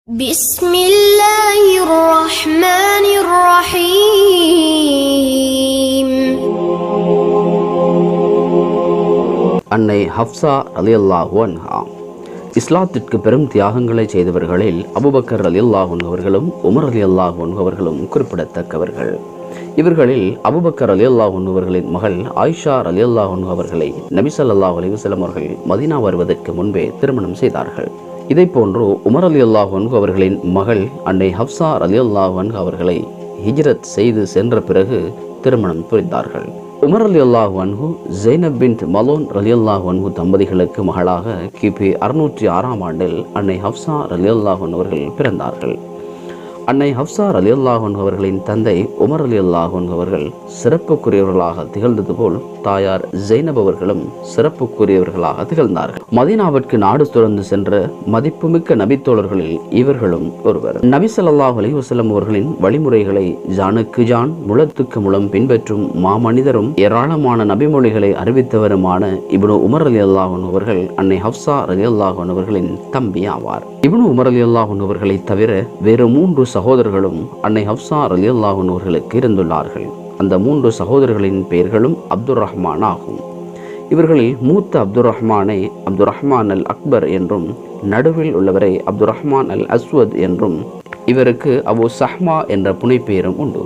بسم الله الرحمن الرحيم. அன்னை ஹப்ஸா ரலியல்லாஹு அன்ஹா இஸ்லாத்திற்கு பெரும் தியாகங்களை செய்தவர்களில் அபூபக்கர் ரலியல்லாஹு அன்ஹு அவர்களும் உமர் ரலியல்லாஹு அன்ஹு அவர்களும் குறிப்பிடத்தக்கவர்கள். இவர்களில் அபூபக்கர் ரலியல்லாஹு அன்ஹு அவர்களின் மகள் ஆயிஷா ரலியல்லாஹு அன்ஹு அவர்களை நபி ஸல்லல்லாஹு அலைஹி வஸல்லம் அவர்கள் மதீனா வருவதற்கு முன்பே திருமணம் செய்தார்கள். இதை போன்று உமர் ரலியல்லாஹு அன்ஹு அவர்களின் மகள் அன்னை ஹப்ஸா ரலியல்லாஹு அன்ஹு அவர்களை ஹிஜ்ரத் செய்து சென்ற பிறகு திருமணம் புரிந்தார்கள். உமர் ரலியல்லாஹு அன்ஹு ஜைனப் பின்த் மலோன் ரலியல்லாஹு அன்ஹு தம்பதிகளுக்கு மகளாக கிபி 606 ஆண்டில் அன்னை ஹப்ஸா ரலியல்லாஹு அன்ஹு அவர்கள் பிறந்தார்கள். அன்னை ஹப்ஸா ரலியல்லாஹு அன்ஹு அவர்களின் தந்தை உமர் ரலியல்லாஹு அன்ஹு அவர்கள் சிறப்புக்குரியவர்களாக திகழ்ந்தது போல் தாயார் ஜைனப் அவர்களும் சிறப்புக்குரியவர்களாக திகழ்ந்தார்கள். மதீனாவிற்கு நாடு துறந்து சென்ற மதிப்புமிக்க நபித்தோழர்களில் இவர்களும் ஒருவர். நபி ஸல்லல்லாஹு அலைஹி வஸல்லம் அவர்களின் வழிமுறைகளை ஜானுக்கு ஜான் முழத்துக்கு முழம் பின்பற்றும் மாமனிதரும் ஏராளமான நபிமொழிகளை அறிவித்தவருமான இப்னு உமர் ரலியல்லாஹு அன்ஹு அவர்கள் அன்னை ஹப்ஸா ரலியல்லாஹு அன்ஹு அவர்களின் தம்பி ஆவார். இப்னு உமர் ரலியல்லாஹு அன்ஹு அவர்களை தவிர வேறு 3 சகோதரர்களும் அன்னை ஹப்ஸா ரலியல்லாஹு அன்ஹு அவர்களுக்கு இருந்துள்ளார்கள். அந்த 3 சகோதரர்களின் பெயர்களும் அப்துர் ரஹ்மான் ஆகும். இவர்களில் மூத்த அப்துர் ரஹ்மானை அப்துர் ரஹ்மான் அல் அக்பர் என்றும், நடுவில் உள்ளவரை அப்துர் ரஹ்மான் அல் அஸ்வத் என்றும், இவருக்கு அபு சஹ்மா என்ற புனைப்பெயரும் உண்டு.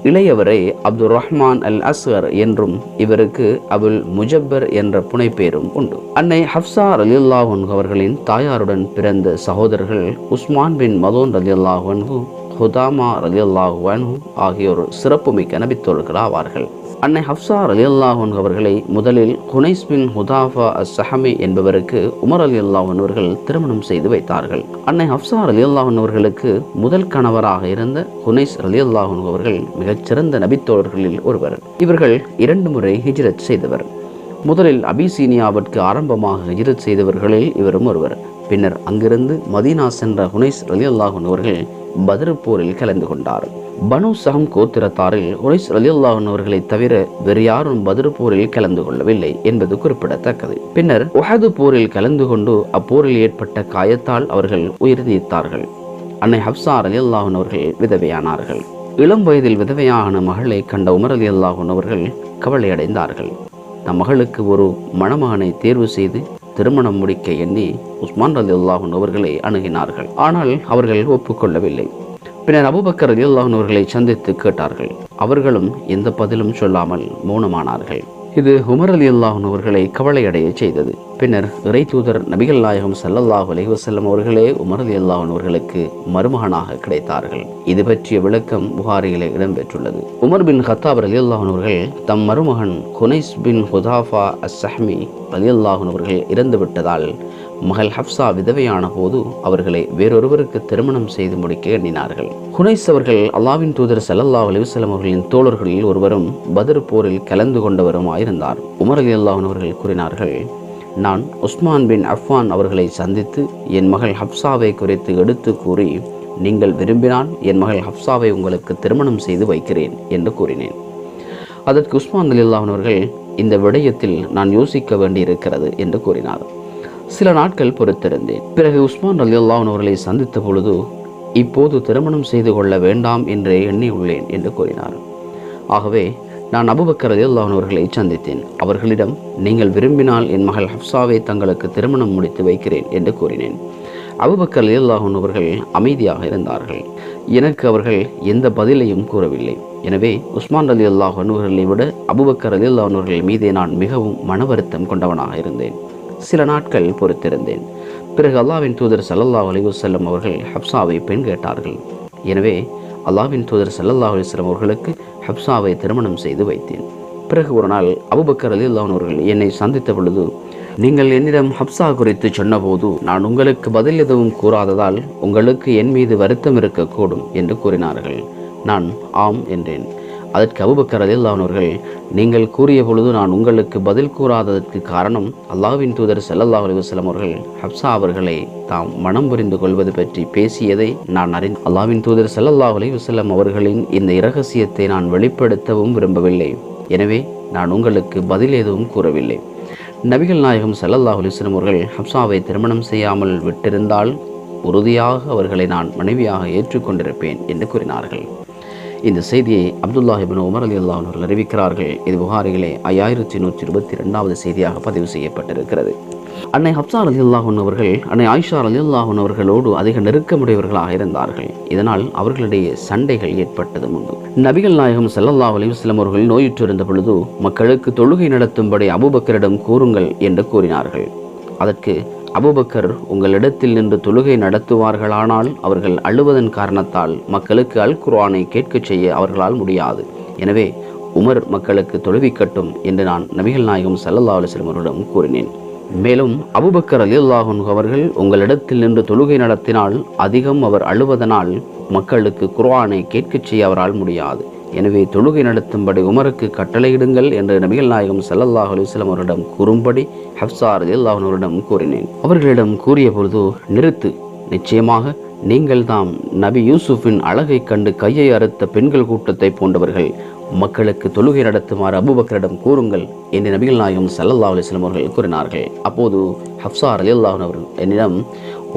இளையவரை அப்துர் ரஹ்மான் அல் அஸ்கர் என்றும், இவருக்கு அபுல் முஜப்பர் என்ற புனைப்பெயரும் உண்டு. அன்னை ஹப்ஸா ரலியல்லாஹு அன்ஹு அவர்களின் தாயாருடன் பிறந்த சகோதரர்கள் உஸ்மான் பின் மதோன் ரலியல்லாஹு அன்ஹு, ஹுதாமா ரலியல்லாஹு அன்ஹு ஆகியோர் சிறப்புமிக்க நபித்தோழர்கள் ஆவார்கள். அன்னை ஹப்ஸா ரலியல்லாஹு அன்ஹு அவர்களை முதலில் ஹுனைஸ் பின் ஹுதாஃபா அஸ்-ஸஹமி என்பவருக்கு உமர் ரலியல்லாஹு அன்ஹு அவர்கள் திருமணம் செய்து வைத்தார்கள். அன்னை ஹப்ஸா ரலியல்லாஹு அன்ஹு அவர்களுக்கு முதல் கணவராக இருந்த ஹுனைஸ் ரலியல்லாஹு அன்ஹு அவர்கள் மிகச்சிறந்த நபித்தோழர்களில் ஒருவர். இவர்கள் 2 முறை ஹிஜ்ரத் செய்தவர். முதலில் அபிசீனியாவிற்கு ஆரம்பமாக ஹிஜ்ரத் செய்தவர்களில் இவரும் ஒருவர். பின்னர் அங்கிருந்து மதீனா சென்ற ஹுனைஸ் ரலியல்லாஹு அன்ஹு அவர்கள் பத்ர் போரில் கலந்து கொண்டார். பனு சஹம் கோத்திரத்தாரில் ஹுனைஸ் ரலியல்லாஹு அன்ஹு அவர்களை தவிர வேறு யாரும் பத்ர் போரில் கலந்து கொள்ளவில்லை என்பது குறிப்பிடத்தக்கது. பின்னர் உஹது போரில் கலந்து கொண்டு அப்போரில் ஏற்பட்ட காயத்தால் அவர்கள் உயிர் நீத்தார்கள். அன்னை ஹப்ஸா ரலியல்லாஹு அன்ஹு அவர்கள் விதவையானார்கள். இளம் வயதில் விதவையான மகளை கண்ட உமர் ரலியல்லாஹு அன்ஹு அவர்கள் கவலை அடைந்தார்கள். தம் மகளுக்கு ஒரு மணமகனை தேர்வு செய்து திருமணம் முடிக்க எண்ணி உஸ்மான் ரலியல்லாஹு அன்ஹு அவர்களை அணுகினார்கள். ஆனால் அவர்கள் ஒப்புக்கொள்ளவில்லை. பின்னர் அபூபக்கர் ரலியல்லாஹு அன்ஹு அவர்களை சந்தித்து கேட்டார்கள். அவர்களும் எந்த பதிலும் சொல்லாமல் மௌனமானார்கள். இது உமர் ரலியல்லாஹு அன்ஹு அவர்களை கவலையடைய செய்தது. பின்னர் இறை தூதர் நபிகள் நாயகம் ஸல்லல்லாஹு அலைஹி வஸல்லம் அவர்களே உமர் ரலியல்லாஹு அன்ஹு அவர்களுக்கு மருமகனாக கிடைத்தார்கள். இது பற்றிய விளக்கம் புகாரியிலே இடம்பெற்றுள்ளது. உமர் பின் கத்தாப் ரலியல்லாஹு அன்ஹு அவர்கள் தம் மருமகன் ஹுனைஸ் பின் ஹுதாஃபா அஸ்-ஸஹ்மி ரலியல்லாஹு அன்ஹு அவர்கள் இறந்து விட்டதால் மகள் ஹப்ஸா விதவையான போது அவர்களை வேறொருவருக்கு திருமணம் செய்து முடிக்க எண்ணினார்கள். ஹுனைஸ் அவர்கள் அல்லாஹ்வின் தூதர் ஸல்லல்லாஹு அலைஹி வஸல்லம் அவர்களின் தோழர்களில் ஒருவரும் பத்ர் போரில் கலந்து கொண்டவருமாயிருந்தார். உமர் ரலியல்லாஹு அன்ஹு அவர்கள் கூறினார்கள், நான் உஸ்மான் பின் அஃபான் அவர்களை சந்தித்து என் மகள் ஹப்ஸாவை குறித்து எடுத்து கூறி, நீங்கள் விரும்பினால் என் மகள் ஹப்ஸாவை உங்களுக்கு திருமணம் செய்து வைக்கிறேன் என்று கூறினேன். அதற்கு உஸ்மான் ரலியல்லாஹு அன்ஹு அவர்கள், இந்த விடயத்தில் நான் யோசிக்க வேண்டியிருக்கிறது என்று கூறினார். சில நாட்கள் பொறுத்திருந்தேன். பிறகு உஸ்மான் ரலியல்லாஹு அன்ஹு அவர்களை சந்தித்த பொழுது, இப்போது திருமணம் செய்து கொள்ள வேண்டாம் என்றே எண்ணி உள்ளேன் என்று கூறினார். ஆகவே நான் அபூபக்கர் ரலியல்லாஹு அன்ஹு அவர்களை சந்தித்தேன். அவர்களிடம், நீங்கள் விரும்பினால் என் மகள் ஹப்ஸாவை தங்களுக்கு திருமணம் முடித்து வைக்கிறேன் என்று கூறினேன். அபூபக்கர் ரலியல்லாஹு அன்ஹு அவர்கள் அமைதியாக இருந்தார்கள். எனக்கு அவர்கள் எந்த பதிலையும் கூறவில்லை. எனவே உஸ்மான் ரலியல்லாஹு அன்ஹு அவர்களை விட அபூபக்கர் ரலியல்லாஹு அன்ஹு அவர்கள் மீதே நான் மிகவும் மன வருத்தம் கொண்டவனாக இருந்தேன். சில நாட்கள் பொறுத்திருந்தேன். பிறகு அல்லாஹ்வின் தூதர் ஸல்லல்லாஹு அலைஹி வஸல்லம் அவர்கள் ஹப்ஸாவை பெண் கேட்டார்கள். எனவே அல்லாஹ்வின் தூதர் ஸல்லல்லாஹு அலைஹி வஸல்லம் அவர்களுக்கு ஹப்ஸாவை திருமணம் செய்து வைத்தேன். பிறகு ஒரு நாள் அபூபக்கர் ரலியல்லாஹு அன்ஹு அவர்கள் என்னை சந்தித்த பொழுது, நீங்கள் என்னிடம் ஹப்ஸா குறித்து சொன்னபோது நான் உங்களுக்கு பதில் எதுவும் கூறாததால் உங்களுக்கு என் மீது வருத்தம் இருக்கக்கூடும் என்று கூறினார்கள். நான் ஆம் என்றேன். அதற்கு அபூபக்கர் ரலியல்லாஹு அன்ஹு அவர்கள், நீங்கள் கூறிய பொழுது நான் உங்களுக்கு பதில் கூறாததற்கு காரணம் அல்லாஹ்வின் தூதர் ஸல்லல்லாஹு அலைஹி வஸல்லம் அவர்கள் ஹப்ஸா அவர்களை தாம் மனம் புரிந்து கொள்வது பற்றி பேசியதை நான் அறிந்தேன். அல்லாஹ்வின் தூதர் ஸல்லல்லாஹு அலைஹி வஸல்லம் அவர்களின் இந்த இரகசியத்தை நான் வெளிப்படுத்தவும் விரும்பவில்லை. எனவே நான் உங்களுக்கு பதில் எதுவும் கூறவில்லை. நபிகள் நாயகம் ஸல்லல்லாஹு அலைஹி வஸல்லம் அவர்கள் ஹப்ஸாவை திருமணம் செய்யாமல் விட்டிருந்தால் உறுதியாக அவர்களை நான் மனைவியாக ஏற்றுக்கொண்டிருப்பேன் என்று கூறினார்கள். இந்த செய்தியை அப்துல்லாஹ் இப்னு உமர் ரலியல்லாஹு அன்ஹு அவர்கள் அறிவிக்கிறார்கள். இது புகாரியிலே 5122வது செய்தியாக பதிவு செய்யப்பட்டிருக்கிறது. அன்னை ஹப்ஸா ரலியல்லாஹு அன்ஹா அவர்கள் அன்னை ஆயிஷா ரலியல்லாஹு அன்ஹா அவர்களோடு அதிக நெருக்கமுடையவர்களாக இருந்தார்கள். இதனால் அவர்களிடையே சண்டைகள் ஏற்பட்டதும் உண்டு. நபிகள் நாயகம் ஸல்லல்லாஹு அலைஹி வஸல்லம் அவர்கள் நோயுற்றிருந்த பொழுது மக்களுக்கு தொழுகை நடத்தும்படி அபூபக்கரிடம் கூறுங்கள் என்று கூறினார்கள். அதற்கு அபூபக்கர், உங்களிடத்தில் நின்று தொழுகை நடத்துவார்களானால் அவர்கள் அழுவதன் காரணத்தால் மக்களுக்கு அல் குர்ஆனை கேட்கச் செய்ய அவர்களால் முடியாது. எனவே உமர் மக்களுக்கு தொழுவிக்கட்டும் என்று நான் நபிகள் நாயகம் ஸல்லல்லாஹு அலைஹி வஸல்லம் அவர்களிடம் கூறினேன். மேலும் அபூபக்கர் ரலியல்லாஹு அன்ஹு அவர்கள் உங்களிடத்தில் நின்று தொழுகை நடத்தினால் அதிகம் அவர் அழுவதனால் மக்களுக்கு குர்ஆனை கேட்கச் செய்ய அவரால் முடியாது. எனவே தொழுகை நடத்தும்படி உமருக்கு கட்டளையிடுங்கள் என்று நபிகள் நாயகம் ஸல்லல்லாஹு அலைஹி வஸல்லம் அவரிடம் கூறும்படி ஹப்ஸா ரலியல்லாஹு அன்ஹா அவரிடம் கூறினேன். அவர்களிடம் கூறிய பொழுது, நிறுத்து, நிச்சயமாக நீங்கள் தாம் நபி யூசுஃபின் அழகை கண்டு கையை அறுத்த பெண்கள் கூட்டத்தை போன்றவர்கள். மக்களுக்கு தொழுகை நடத்துமாறு அபூபக்கரிடம் கூறுங்கள் என்று நபிகள் நாயகம் ஸல்லல்லாஹு அலைஹி வஸல்லம் அவர்கள் கூறினார்கள். அப்போது ஹப்ஸா ரலியல்லாஹு அன்ஹா அவர்கள் என்னிடம்,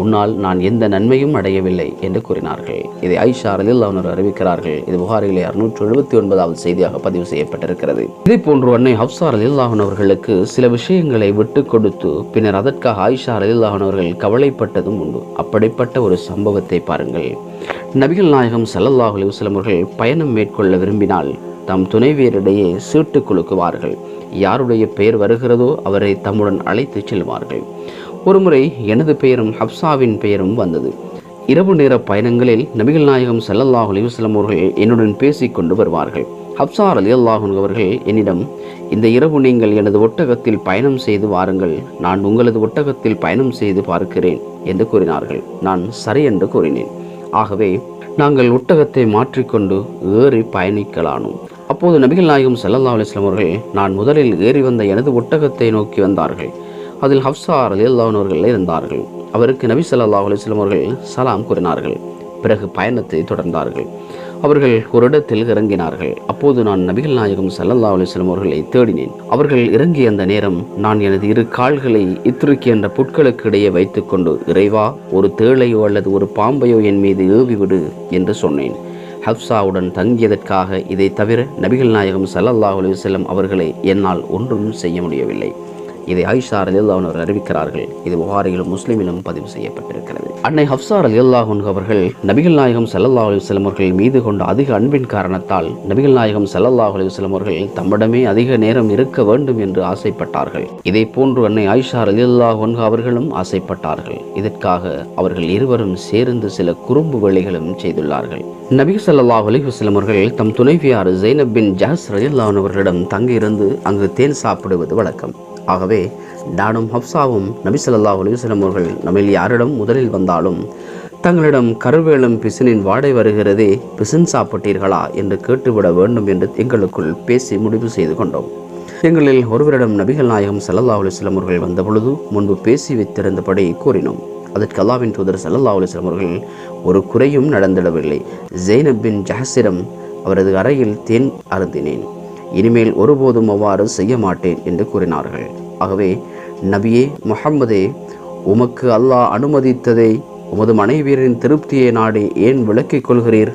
உன்னால் நான் எந்த நன்மையும் அடையவில்லை என்று கூறினார்கள். இதை ஆயிஷா ரலியல்லாஹு அன்ஹா அறிவிக்கிறார்கள். இது புகாரிலே 679வது செய்தியாக பதிவு செய்யப்பட்டிருக்கிறது. இதே போன்று அன்னை ஹப்ஸா ரலியல்லாஹு அன்ஹா அவர்களுக்கு சில விஷயங்களை விட்டு கொடுத்து பின்னர் அதற்காக ஆயிஷா ரலியல்லாஹு அன்ஹா அவர்கள் கவலைப்பட்டதும் உண்டு. அப்படிப்பட்ட ஒரு சம்பவத்தை பாருங்கள். நபிகள் நாயகம் ஸல்லல்லாஹு அலைஹி வஸல்லம் அவர்கள் பயணம் மேற்கொள்ள விரும்பினால் தம் துணைவியரிடையே சீட்டு குலுக்குவார்கள். யாருடைய பெயர் வருகிறதோ அவரை தம்முடன் அழைத்து செல்வார்கள். ஒருமுறை எனது பெயரும் ஹப்ஸாவின் பெயரும் வந்தது. இரவு நேர பயணங்களில் நபிகள் நாயகம் ஸல்லல்லாஹு அலைஹி வஸல்லம் அவர்கள் என்னுடன் பேசிக் கொண்டு வருவார்கள். ஹப்ஸா ரலியல்லாஹு அன்ஹா அவர்கள் என்னிடம், இந்த இரவு நீங்கள் எனது ஒட்டகத்தில் பயணம் செய்து வாருங்கள், நான் உங்களது ஒட்டகத்தில் பயணம் செய்து பார்க்கிறேன் என்று கூறினார்கள். நான் சரி என்று கூறினேன். ஆகவே நாங்கள் ஒட்டகத்தை மாற்றிக்கொண்டு ஏறி பயணிக்கலானோம். அப்போது நபிகள் நாயகம் ஸல்லல்லாஹு அலைஹி வஸல்லம் அவர்கள் நான் முதலில் ஏறி வந்த எனது ஒட்டகத்தை நோக்கி வந்தார்கள். அதில் ஹப்ஸா ரலியல்லாஹு அன்ஹா அவர்கள் இருந்தார்கள். அவருக்கு நபி ஸல்லல்லாஹு அலைஹி வஸல்லம் அவர்கள் சலாம் கூறினார்கள். பிறகு பயணத்தை தொடர்ந்தார்கள். அவர்கள் ஒரு இடத்தில் இறங்கினார்கள். அப்போது நான் நபிகள் நாயகம் ஸல்லல்லாஹு அலைஹி வஸல்லம் அவர்களை தேடினேன். அவர்கள் இறங்கிய அந்த நேரம் நான் எனது இரு கால்களை இத்ருக்கு என்ற புட்களுக்கு இடையே வைத்துக்கொண்டு, இறைவா, ஒரு தேளையோ அல்லது ஒரு பாம்பையோ என் மீது ஏவிவிடு என்று சொன்னேன். ஹப்ஸாவுடன் தங்கியதற்காக இதை தவிர நபிகள் நாயகம் ஸல்லல்லாஹு அலைஹி வஸல்லம் அவர்களை என்னால் ஒன்றும் செய்ய முடியவில்லை. இதை ஆயிஷா ரலியல்லாஹு அன்ஹா அறிவிக்கிறார்கள். இது புகாரியிலும் முஸ்லிமிலும் பதிவு செய்யப்பட்டிருக்கிறது. அன்னை ஹப்ஸா ரலியல்லாஹு அன்ஹா அவர்கள் நபிகள் நாயகம் ஸல்லல்லாஹு அலைஹி வஸல்லம் அவர்கள் மீது கொண்ட அதிக அன்பின் காரணத்தால் நபிகள் நாயகம் ஸல்லல்லாஹு அலைஹி வஸல்லம் அவர்கள் தம்மிடமே அதிக நேரம் இருக்க வேண்டும் என்று ஆசைப்பட்டார்கள். இதை போன்று அன்னை ஆயிஷா ரலியல்லாஹு அன்ஹா அவர்களும் ஆசைப்பட்டார்கள். இதற்காக அவர்கள் இருவரும் சேர்ந்து சில குறும்பு வேலைகளும் செய்துள்ளார்கள். நபி ஸல்லல்லாஹு அலைஹி வஸல்லம் அவர்கள் தம் துணைவியார் ஸைனப் பின் ஜஹஷ் ரலியல்லாஹு அன்ஹா அவர்களிடம் தங்கியிருந்து அங்கு தேன் சாப்பிடுவது வழக்கம். ஆகவே நானும் ஹப்ஸாவும் நபி ஸல்லல்லாஹு அலைஹி வஸல்லம் அவர்கள் நம்மில் யாரிடம் முதலில் வந்தாலும் தங்களிடம் கருவேலம் பிசினின் வாடை வருகிறதே, பிசின் சாப்பிட்டீர்களா என்று கேட்டுவிட வேண்டும் என்று எங்களுக்குள் பேசி முடிவு செய்து கொண்டோம். எங்களில் ஒருவரிடம் நபிகள் நாயகம் ஸல்லல்லாஹு அலைஹி வஸல்லம் அவர்கள் வந்த பொழுது முன்பு பேசி வைத்திருந்தபடி கூறினோம். அதற்கு அல்லாஹ்வின் தூதர் ஸல்லல்லாஹு அலைஹி வஸல்லம் அவர்கள், ஒரு குறையும் நடந்திடவில்லை. ஸைனப் பின் ஜஹஸிடம் அவரது அறையில் தேன் அருந்தினேன், இனிமேல் ஒருபோதும் அவ்வாறு செய்ய மாட்டேன் என்று கூறினார்கள். ஆகவே நபியே முஹம்மதே, உமக்கு அல்லாஹ் அனுமதித்ததை உமது மனைவியரின் திருப்தியை நாடி ஏன் விளக்கிக் கொள்கிறீர்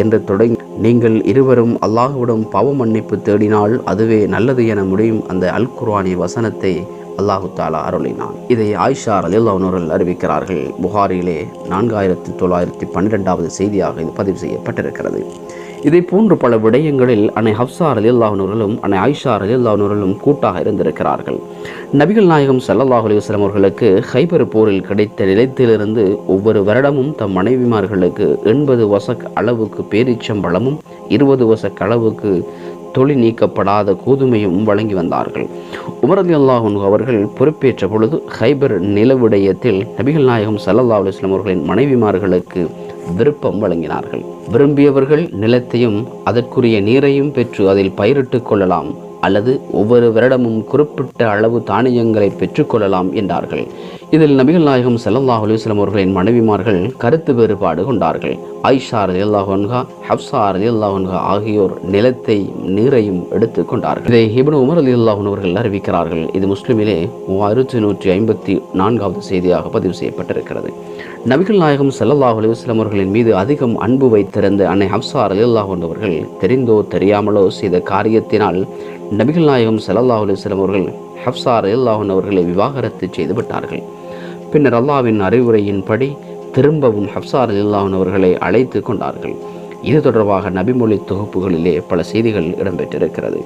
என்று தொடங்கி, நீங்கள் இருவரும் அல்லாஹ்விடம் பாவ மன்னிப்பு தேடினால் அதுவே நல்லது என முடியும் அந்த அல் குர்ஆனி வசனத்தை அல்லாஹு தாலா அருளினான். இதை ஆயிஷா ரலியல்லாஹு அன்ஹா அவர்கள் அறிவிக்கிறார்கள். புகாரியிலே 4912வது செய்தியாக இது பதிவு செய்யப்பட்டிருக்கிறது. இதை போன்று பல விடயங்களில் அன்னை ஹப்ஸா ரலியல்லாஹு அன்ஹா அவர்களும் அன்னை ஆயிஷா ரலியல்லாஹு அன்ஹா அவர்களும் கூட்டாக இருந்திருக்கிறார்கள். நபிகள் நாயகம் ஸல்லல்லாஹு அலைஹி வஸல்லம் அவர்களுக்கு ஹைபர் போரில் கிடைத்த நிலத்திலிருந்து ஒவ்வொரு வருடமும் தம் மனைவிமார்களுக்கு 80 வசக் அளவுக்கு பேரீச்சம்பழமும் 20 வசக் அளவுக்கு தொழி நீக்கப்படாத கோதுமையும் வழங்கி வந்தார்கள். உமர் ரலியல்லாஹு அன்ஹு அவர்கள் பொறுப்பேற்ற பொழுது ஹைபர் நிலவிடயத்தில் நபிகள் நாயகம் ஸல்லல்லாஹு அலைஹி வஸல்லம் அவர்களின் மனைவிமார்களுக்கு விருப்பம் வழங்கினார்கள். விரும்பியவர்கள் நிலத்தையும் அதற்குரிய நீரையும் பெற்று அதில் பயிரிட்டுக் கொள்ளலாம், அல்லது ஒவ்வொரு வருடமும் குறிப்பிட்ட அளவு தானியங்களை பெற்றுக்கொள்ளலாம் என்றார்கள். இதில் நபிகள் நாயகம் ஸல்லல்லாஹு அலைஹி வஸல்லம் அவர்களின் மனைவிமார்கள் கருத்து வேறுபாடு கொண்டார்கள். ஆயிஷா ரலியல்லாஹு அன்ஹா, ஹப்ஸா ரலியல்லாஹு அன்ஹா ஆகியோர் நிலத்தை நீரையும் எடுத்துக் கொண்டார்கள். இதை இப்னு உமர் ரலியல்லாஹு அன்ஹு அவர்கள் அறிவிக்கிறார்கள். இது முஸ்லிமிலே 3154வது செய்தியாக பதிவு செய்யப்பட்டிருக்கிறது. நபிகள் நாயகம் ஸல்லல்லாஹு அலைஹி வஸல்லம் அவர்களின் மீது அதிகம் அன்பு வைத்திருந்த அன்னை ஹப்ஸா ரலியல்லாஹு அன்ஹா அவர்கள் தெரிந்தோ தெரியாமலோ செய்த காரியத்தினால் நபிகள் நாயகம் ஸல்லல்லாஹு அலைஹி வஸல்லம் அவர்கள் ஹப்ஸா ரலியல்லாஹு அன்ஹா அவர்களை விவாகரத்து செய்து விட்டார்கள். பின்னர் அல்லாஹ்வின் அறிவுரையின்படி திரும்பவும் ஹப்ஸா ரலியல்லாஹு அன்ஹா அவர்களை அழைத்து கொண்டார்கள். இது தொடர்பாக நபிமொழி தொகுப்புகளிலே பல செய்திகள் இடம்பெற்றிருக்கிறது.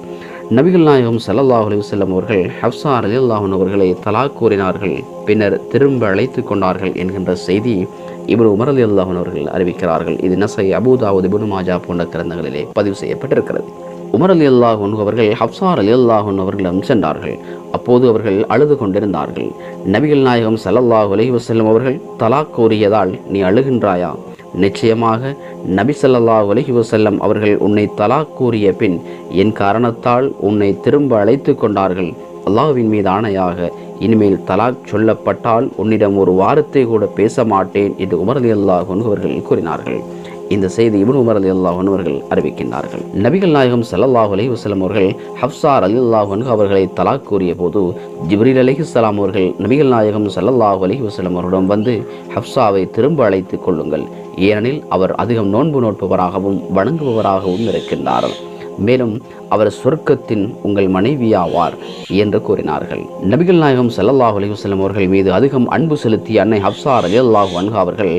நபிகள் நாயகம் ஸல்லல்லாஹு அலைஹி வஸல்லம் அவர்கள் ஹப்ஸா ரலியல்லாஹு அன்ஹா அவர்களை தலாக் கூறினார்கள், பின்னர் திரும்ப அழைத்து கொண்டார்கள் என்கின்ற செய்தி இப்னு உமர் ரலியல்லாஹு அன்ஹு அவர்கள் அறிவிக்கிறார்கள். இது நஸை, அபூ தாவூத், இப்னு மாஜா போன்ற கிரந்தங்களிலே பதிவு செய்யப்பட்டிருக்கிறது. உமர் ரலியல்லாஹு அன்ஹு அவர்கள் ஹப்ஸா ரலியல்லாஹு அன்ஹு அவர்களிடம் சென்றார்கள். அப்போது அவர்கள் அழுது கொண்டிருந்தார்கள். நபிகள் நாயகம் ஸல்லல்லாஹு அலைஹி வஸல்லம் அவர்கள் தலாக் கூறியதால் நீ அழுகின்றாயா? நிச்சயமாக நபி ஸல்லல்லாஹு அலைஹி வஸல்லம் அவர்கள் உன்னை தலாக் கூறிய பின் என் காரணத்தால் உன்னை திரும்ப அழைத்து கொண்டார்கள். அல்லாஹ்வின் மீது ஆணையாக இனிமேல் தலாக் சொல்லப்பட்டால் உன்னிடம் ஒரு வாரத்தை கூட பேச மாட்டேன் என்று உமர் ரலியல்லாஹு அன்ஹு அவர்கள் கூறினார்கள். இந்த செய்தி இப்னு உமர் ரலியல்லாஹு அன்ஹு அவர்கள் அறிவிக்கின்றார்கள். நபிகள் நாயகம் ஸல்லல்லாஹு அலைஹி வஸல்லம் அவர்கள் ஹப்ஸா ரலியல்லாஹு அன்ஹா அவர்களை தலாக் கூறிய போது ஜிப்ரீல் அலைஹிஸ்ஸலாம் அவர்கள் நபிகள் நாயகம் ஸல்லல்லாஹு அலைஹி வஸல்லம் அவரிடம் வந்து ஹப்ஸாவை திரும்ப அழைத்துக் கொள்ளுங்கள், ஏனெனில் அவர் அதிகம் நோன்பு நோட்பவராகவும் வணங்குபவராகவும் இருக்கின்றார், மேலும் அவர் சொர்க்கத்தின் உங்கள் மனைவியாவார் என்று கூறினார்கள். நபிகள் நாயகம் ஸல்லல்லாஹு அலைஹி வஸல்லம் அவர்கள் மீது அதிகம் அன்பு செலுத்திய அன்னை ஹப்ஸா ரலியல்லாஹு அன்ஹா அவர்கள்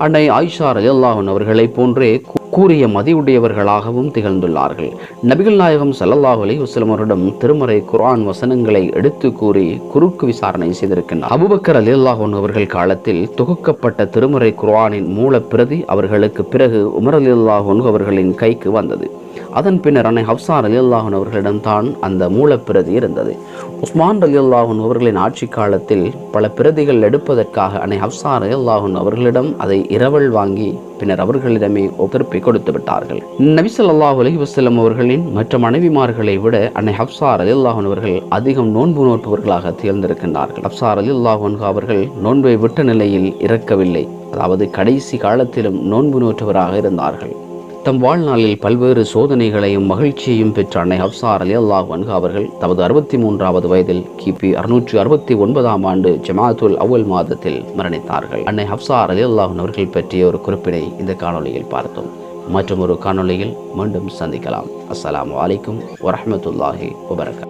அன்னை ஆயிஷா ரலியல்லாஹு அன்ஹா அவர்களை போன்றே கூறிய மதியுடையவர்களாகவும் திகழ்ந்துள்ளார்கள். நபிகள் நாயகம் ஸல்லல்லாஹு அலைஹி வஸல்லம் அவரிடம் திருமறை குர்ஆன் வசனங்களை எடுத்து கூறி குறுக்கு விசாரணை செய்திருக்கின்றனர். அபூபக்கர் ரலியல்லாஹு அன்ஹு அவர்கள் காலத்தில் தொகுக்கப்பட்ட திருமறை குர்ஆனின் மூல பிரதி அவர்களுக்கு பிறகு உமர் ரலியல்லாஹு அன்ஹு அவர்களின் கைக்கு வந்தது. அதன் பின்னர் அன்னை ஹப்ஸா ரலியல்லாஹு அன்ஹா அவர்களிடம் தான் அந்த மூலப்பிரதி இருந்தது. உஸ்மான் ரலியல்லாஹு அன்ஹு அவர்களின் ஆட்சி காலத்தில் பல பிரதிகள் எடுப்பதற்காக அன்னை ஹப்ஸா ரலியல்லாஹு அன்ஹா அவர்களிடம் அதை இரவல் வாங்கி பின்னர் அவர்களிடமே திருப்பி கொடுத்து விட்டார்கள். நபி ஸல்லல்லாஹு அலைஹி வஸல்லம் அவர்களின் மற்ற மனைவிமார்களை விட அன்னை ஹப்ஸா ரலியல்லாஹு அன்ஹா அவர்கள் அதிகம் நோன்பு நோட்பவர்களாக தேர்ந்தெடுக்கின்றார்கள். ஹப்ஸா ரலியல்லாஹு அன்ஹா அவர்கள் நோன்பை விட்ட நிலையில் இறக்கவில்லை, அதாவது கடைசி காலத்திலும் நோன்பு நோற்றவராக இருந்தார்கள். தம் வாழ்நாளில் பல்வேறு சோதனைகளையும் மகிழ்ச்சியையும் பெற்ற அன்னை ஹப்ஸா ரலியல்லாஹு அன்ஹா அவர்கள் தமது 63வது வயதில் கிபி 669ஆம் ஆண்டு ஜமாஅத்துல் அவ்வல் மாதத்தில் மரணித்தார்கள். அன்னை ஹப்ஸா ரலியல்லாஹு அன்ஹா அவர்கள் பற்றிய ஒரு குறிப்பினை இந்த காணொளியில் பார்த்தோம். மற்றும் ஒரு காணொளியில் மீண்டும் சந்திக்கலாம். அஸ்ஸலாமு அலைக்கும் வரஹ்மத்துல்லாஹி வபரகாத்துஹு.